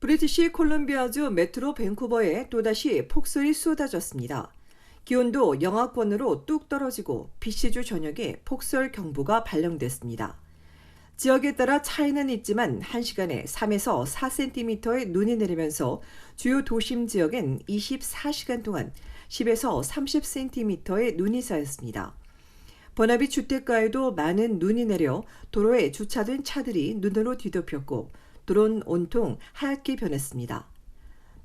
브리티시 콜룸비아주 메트로 밴쿠버에 또다시 폭설이 쏟아졌습니다. 기온도 영하권으로 뚝 떨어지고 비시주 전역에 폭설 경보가 발령됐습니다. 지역에 따라 차이는 있지만 1시간에 3에서 4cm의 눈이 내리면서 주요 도심 지역엔 24시간 동안 10에서 30cm의 눈이 쌓였습니다. 버나비 주택가에도 많은 눈이 내려 도로에 주차된 차들이 눈으로 뒤덮였고 도로는 온통 하얗게 변했습니다.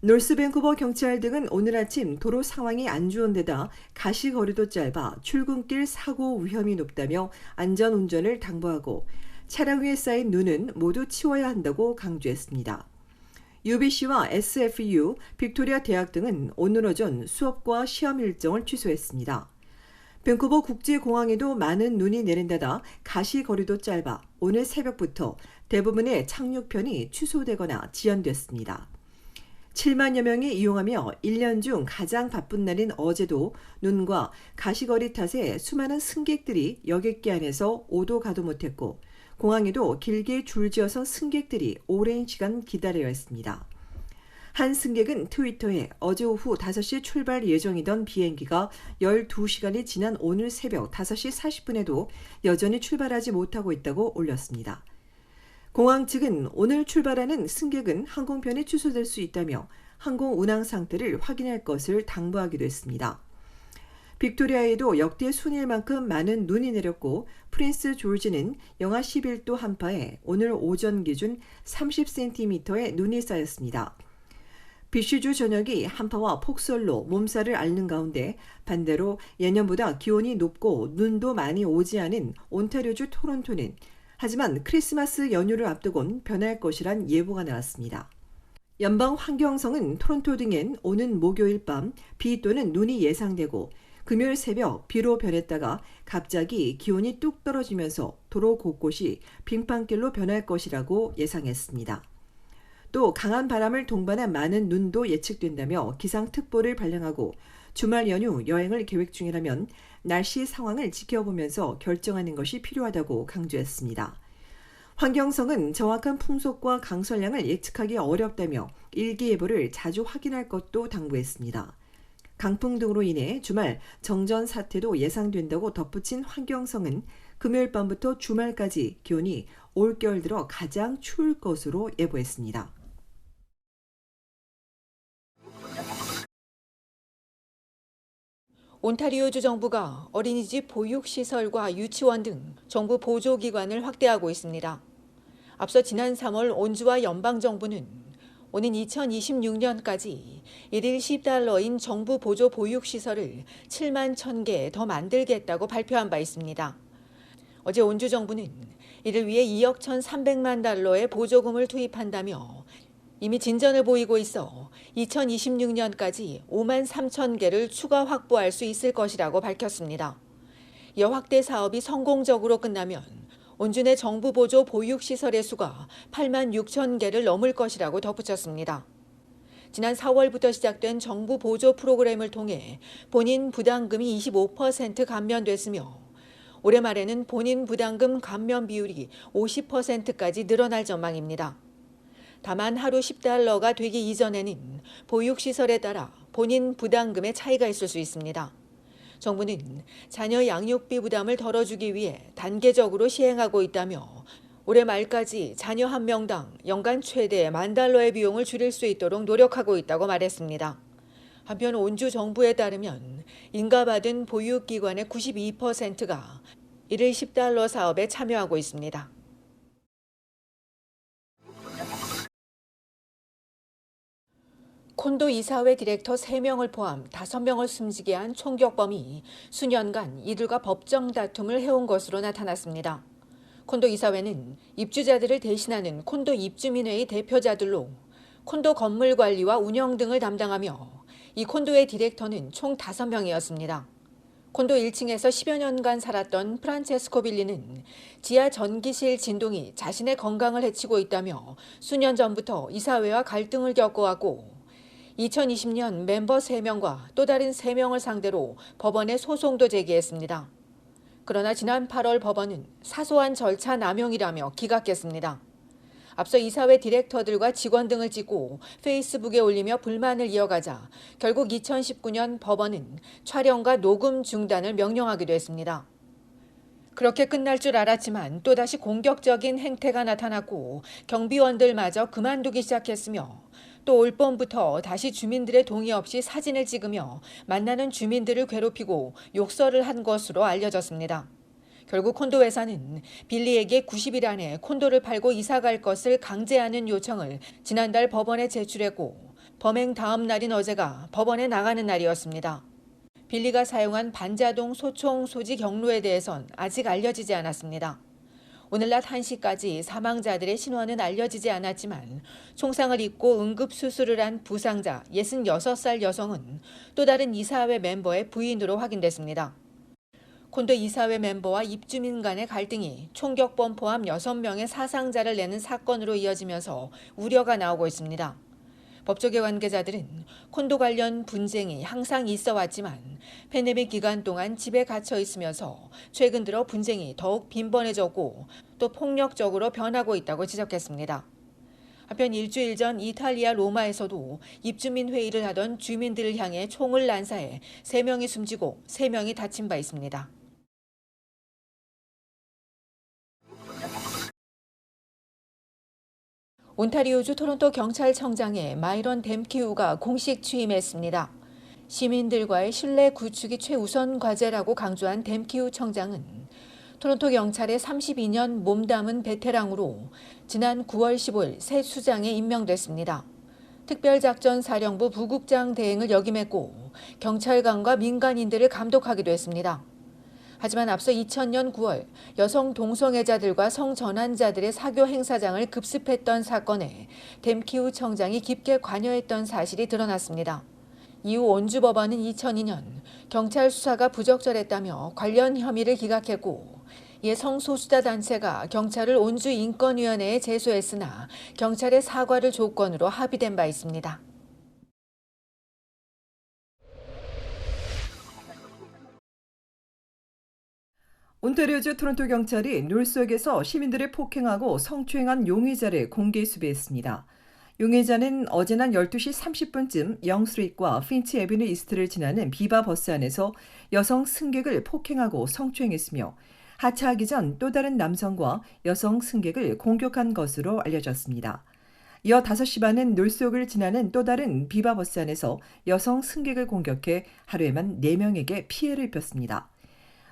노스밴쿠버 경찰 등은 오늘 아침 도로 상황이 안 좋은 데다 가시거리도 짧아 출근길 사고 위험이 높다며 안전운전을 당부하고 차량 위에 쌓인 눈은 모두 치워야 한다고 강조했습니다. UBC와 SFU, 빅토리아 대학 등은 오늘 오전 수업과 시험 일정을 취소했습니다. 밴쿠버 국제공항에도 많은 눈이 내린 데다 가시거리도 짧아 오늘 새벽부터 대부분의 착륙편이 취소되거나 지연됐습니다. 7만여 명이 이용하며 1년 중 가장 바쁜 날인 어제도 눈과 가시거리 탓에 수많은 승객들이 여객기 안에서 오도 가도 못했고 공항에도 길게 줄지어서 승객들이 오랜 시간 기다려야 했습니다. 한 승객은 트위터에 어제 오후 5시 출발 예정이던 비행기가 12시간이 지난 오늘 새벽 5시 40분에도 여전히 출발하지 못하고 있다고 올렸습니다. 공항 측은 오늘 출발하는 승객은 항공편이 취소될 수 있다며 항공 운항 상태를 확인할 것을 당부하기도 했습니다. 빅토리아에도 역대 순일만큼 많은 눈이 내렸고 프린스 조지는 영하 11도 한파에 오늘 오전 기준 30cm의 눈이 쌓였습니다. 비시주 전역이 한파와 폭설로 몸살을 앓는 가운데 반대로 예년보다 기온이 높고 눈도 많이 오지 않은 온타리오주 토론토는 하지만 크리스마스 연휴를 앞두곤 변할 것이란 예보가 나왔습니다. 연방환경성은 토론토 등엔 오는 목요일 밤 비 또는 눈이 예상되고 금요일 새벽 비로 변했다가 갑자기 기온이 뚝 떨어지면서 도로 곳곳이 빙판길로 변할 것이라고 예상했습니다. 또 강한 바람을 동반한 많은 눈도 예측된다며 기상특보를 발령하고 주말 연휴 여행을 계획 중이라면 날씨 상황을 지켜보면서 결정하는 것이 필요하다고 강조했습니다. 환경성은 정확한 풍속과 강설량을 예측하기 어렵다며 일기예보를 자주 확인할 것도 당부했습니다. 강풍 등으로 인해 주말 정전 사태도 예상된다고 덧붙인 환경성은 금요일 밤부터 주말까지 기온이 올겨울 들어 가장 추울 것으로 예보했습니다. 온타리오주 정부가 어린이집 보육시설과 유치원 등 정부 보조기관을 확대하고 있습니다. 앞서 지난 3월 온주와 연방정부는 오는 2026년까지 1일 $10인 정부 보조 보육시설을 7만 1,000개 더 만들겠다고 발표한 바 있습니다. 어제 온주 정부는 이를 위해 $2억 1,300만 달러의 보조금을 투입한다며 이미 진전을 보이고 있어 2026년까지 5만 3천 개를 추가 확보할 수 있을 것이라고 밝혔습니다. 이 확대 사업이 성공적으로 끝나면 온주 내 정부 보조 보육시설의 수가 8만 6천 개를 넘을 것이라고 덧붙였습니다. 지난 4월부터 시작된 정부 보조 프로그램을 통해 본인 부담금이 25% 감면됐으며 올해 말에는 본인 부담금 감면 비율이 50%까지 늘어날 전망입니다. 다만 하루 $10가 되기 이전에는 보육시설에 따라 본인 부담금의 차이가 있을 수 있습니다. 정부는 자녀 양육비 부담을 덜어주기 위해 단계적으로 시행하고 있다며 올해 말까지 자녀 한 명당 연간 최대 $10,000의 비용을 줄일 수 있도록 노력하고 있다고 말했습니다. 한편 온주 정부에 따르면 인가받은 보육기관의 92%가 일일 $10 사업에 참여하고 있습니다. 콘도 이사회 디렉터 3명을 포함 5명을 숨지게 한 총격범이 수년간 이들과 법정 다툼을 해온 것으로 나타났습니다. 콘도 이사회는 입주자들을 대신하는 콘도 입주민회의 대표자들로 콘도 건물 관리와 운영 등을 담당하며 이 콘도의 디렉터는 총 5명이었습니다. 콘도 1층에서 10여 년간 살았던 프란체스코 빌리는 지하 전기실 진동이 자신의 건강을 해치고 있다며 수년 전부터 이사회와 갈등을 겪어왔고 2020년 멤버 3명과 또 다른 3명을 상대로 법원에 소송도 제기했습니다. 그러나 지난 8월 법원은 사소한 절차 남용이라며 기각했습니다. 앞서 이사회 디렉터들과 직원 등을 찍고 페이스북에 올리며 불만을 이어가자 결국 2019년 법원은 촬영과 녹음 중단을 명령하기도 했습니다. 그렇게 끝날 줄 알았지만 또다시 공격적인 행태가 나타났고 경비원들마저 그만두기 시작했으며 또 올 봄부터 다시 주민들의 동의 없이 사진을 찍으며 만나는 주민들을 괴롭히고 욕설을 한 것으로 알려졌습니다. 결국 콘도 회사는 빌리에게 90일 안에 콘도를 팔고 이사 갈 것을 강제하는 요청을 지난달 법원에 제출했고 범행 다음 날인 어제가 법원에 나가는 날이었습니다. 빌리가 사용한 반자동 소총 소지 경로에 대해선 아직 알려지지 않았습니다. 오늘 낮 1시까지 사망자들의 신원은 알려지지 않았지만 총상을 입고 응급수술을 한 부상자 66살 여성은 또 다른 이사회 멤버의 부인으로 확인됐습니다. 콘도 이사회 멤버와 입주민 간의 갈등이 총격범 포함 6명의 사상자를 내는 사건으로 이어지면서 우려가 나오고 있습니다. 법조계 관계자들은 콘도 관련 분쟁이 항상 있어 왔지만 팬데믹 기간 동안 집에 갇혀 있으면서 최근 들어 분쟁이 더욱 빈번해졌고 또 폭력적으로 변하고 있다고 지적했습니다. 한편 일주일 전 이탈리아 로마에서도 입주민 회의를 하던 주민들을 향해 총을 난사해 3명이 숨지고 3명이 다친 바 있습니다. 온타리오주 토론토 경찰청장에 마이런 댐키우가 공식 취임했습니다. 시민들과의 신뢰 구축이 최우선 과제라고 강조한 댐키우 청장은 토론토 경찰의 32년 몸담은 베테랑으로 지난 9월 15일 새 수장에 임명됐습니다. 특별작전사령부 부국장 대행을 역임했고 경찰관과 민간인들을 감독하기도 했습니다. 하지만 앞서 2000년 9월 여성 동성애자들과 성전환자들의 사교 행사장을 급습했던 사건에 댐키우 청장이 깊게 관여했던 사실이 드러났습니다. 이후 온주법원은 2002년 경찰 수사가 부적절했다며 관련 혐의를 기각했고 이에 성소수자 단체가 경찰을 온주인권위원회에 제소했으나 경찰의 사과를 조건으로 합의된 바 있습니다. 온타리오주 토론토 경찰이 놀속에서 시민들을 폭행하고 성추행한 용의자를 공개 수배했습니다. 용의자는 어제 낮 12시 30분쯤 영스트리트와 핀치 애비뉴 이스트를 지나는 비바 버스 안에서 여성 승객을 폭행하고 성추행했으며 하차하기 전 또 다른 남성과 여성 승객을 공격한 것으로 알려졌습니다. 이어 5시 반엔 놀속을 지나는 또 다른 비바 버스 안에서 여성 승객을 공격해 하루에만 4명에게 피해를 입혔습니다.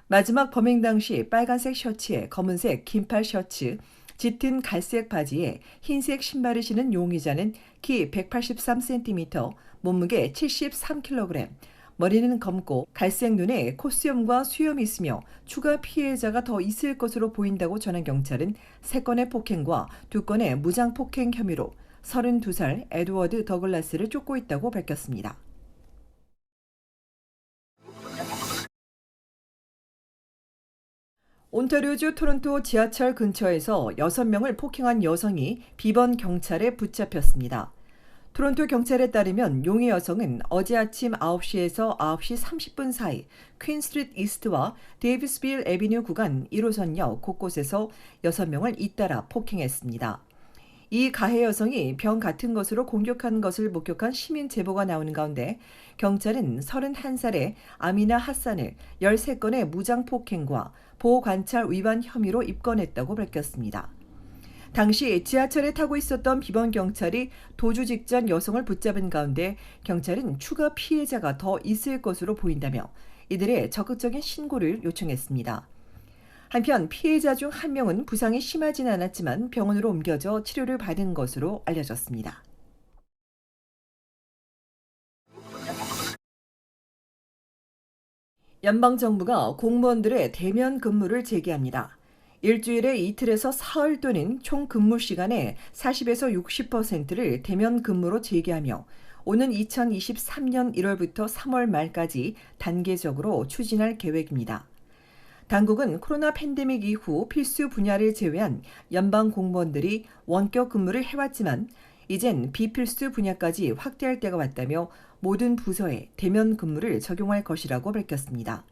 마지막 범행 당시 빨간색 셔츠에 검은색 긴팔 셔츠, 짙은 갈색 바지에 흰색 신발을 신은 용의자는 키 183cm, 몸무게 73kg, 머리는 검고 갈색 눈에 콧수염과 수염이 있으며 추가 피해자가 더 있을 것으로 보인다고 전한 경찰은 3건의 폭행과 2건의 무장폭행 혐의로 32살 에드워드 더글라스를 쫓고 있다고 밝혔습니다. 온타리오주 토론토 지하철 근처에서 6명을 폭행한 여성이 비번 경찰에 붙잡혔습니다. 토론토 경찰에 따르면 용의 여성은 어제 아침 9시에서 9시 30분 사이 퀸스트리트 이스트와 데이비스빌 애비뉴 구간 1호선역 곳곳에서 6명을 잇따라 폭행했습니다. 이 가해 여성이 병 같은 것으로 공격한 것을 목격한 시민 제보가 나오는 가운데 경찰은 31살의 아미나 핫산을 13건의 무장폭행과 보호관찰 위반 혐의로 입건했다고 밝혔습니다. 당시 지하철에 타고 있었던 비번 경찰이 도주 직전 여성을 붙잡은 가운데 경찰은 추가 피해자가 더 있을 것으로 보인다며 이들의 적극적인 신고를 요청했습니다. 한편 피해자 중 1명은 부상이 심하진 않았지만 병원으로 옮겨져 치료를 받은 것으로 알려졌습니다. 연방정부가 공무원들의 대면 근무를 재개합니다. 일주일에 이틀에서 사흘 또는 총 근무 시간의 40에서 60%를 대면 근무로 재개하며 오는 2023년 1월부터 3월 말까지 단계적으로 추진할 계획입니다. 당국은 코로나 팬데믹 이후 필수 분야를 제외한 연방 공무원들이 원격 근무를 해왔지만 이젠 비필수 분야까지 확대할 때가 왔다며 모든 부서에 대면 근무를 적용할 것이라고 밝혔습니다.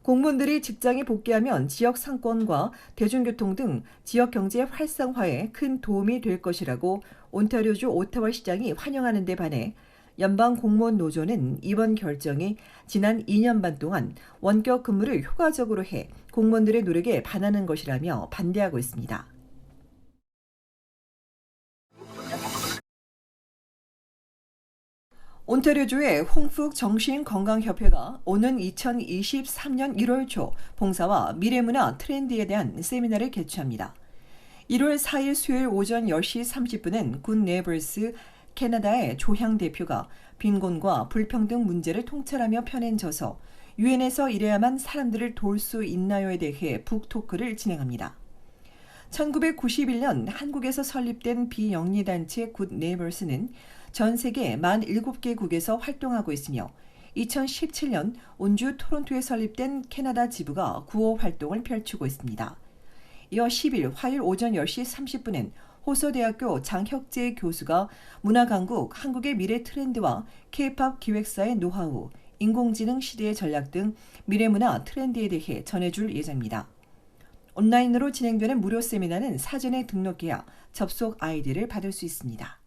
공무원들이 직장에 복귀하면 지역 상권과 대중교통 등 지역 경제 활성화에 큰 도움이 될 것이라고 온타리오주 오타와 시장이 환영하는 데 반해 연방 공무원 노조는 이번 결정이 지난 2년 반 동안 원격 근무를 효과적으로 해 공무원들의 노력에 반하는 것이라며 반대하고 있습니다. 온타리오주의 홍북 정신건강협회가 오는 2023년 1월 초 봉사와 미래문화 트렌드에 대한 세미나를 개최합니다. 1월 4일 수요일 오전 10시 30분엔 굿 네이버스 캐나다의 조향 대표가 빈곤과 불평등 문제를 통찰하며 펴낸 저서 유엔에서 이래야만 사람들을 도울 수 있나요에 대해 북토크를 진행합니다. 1991년 한국에서 설립된 비영리단체 굿 네이버스는 전 세계 47개국에서 활동하고 있으며 2017년 온주 토론토에 설립된 캐나다 지부가 구호 활동을 펼치고 있습니다. 이어 10일 화요일 오전 10시 30분엔 호서대학교 장혁재 교수가 문화강국 한국의 미래 트렌드와 K-팝 기획사의 노하우, 인공지능 시대의 전략 등 미래문화 트렌드에 대해 전해줄 예정입니다. 온라인으로 진행되는 무료 세미나는 사전에 등록해야 접속 아이디를 받을 수 있습니다.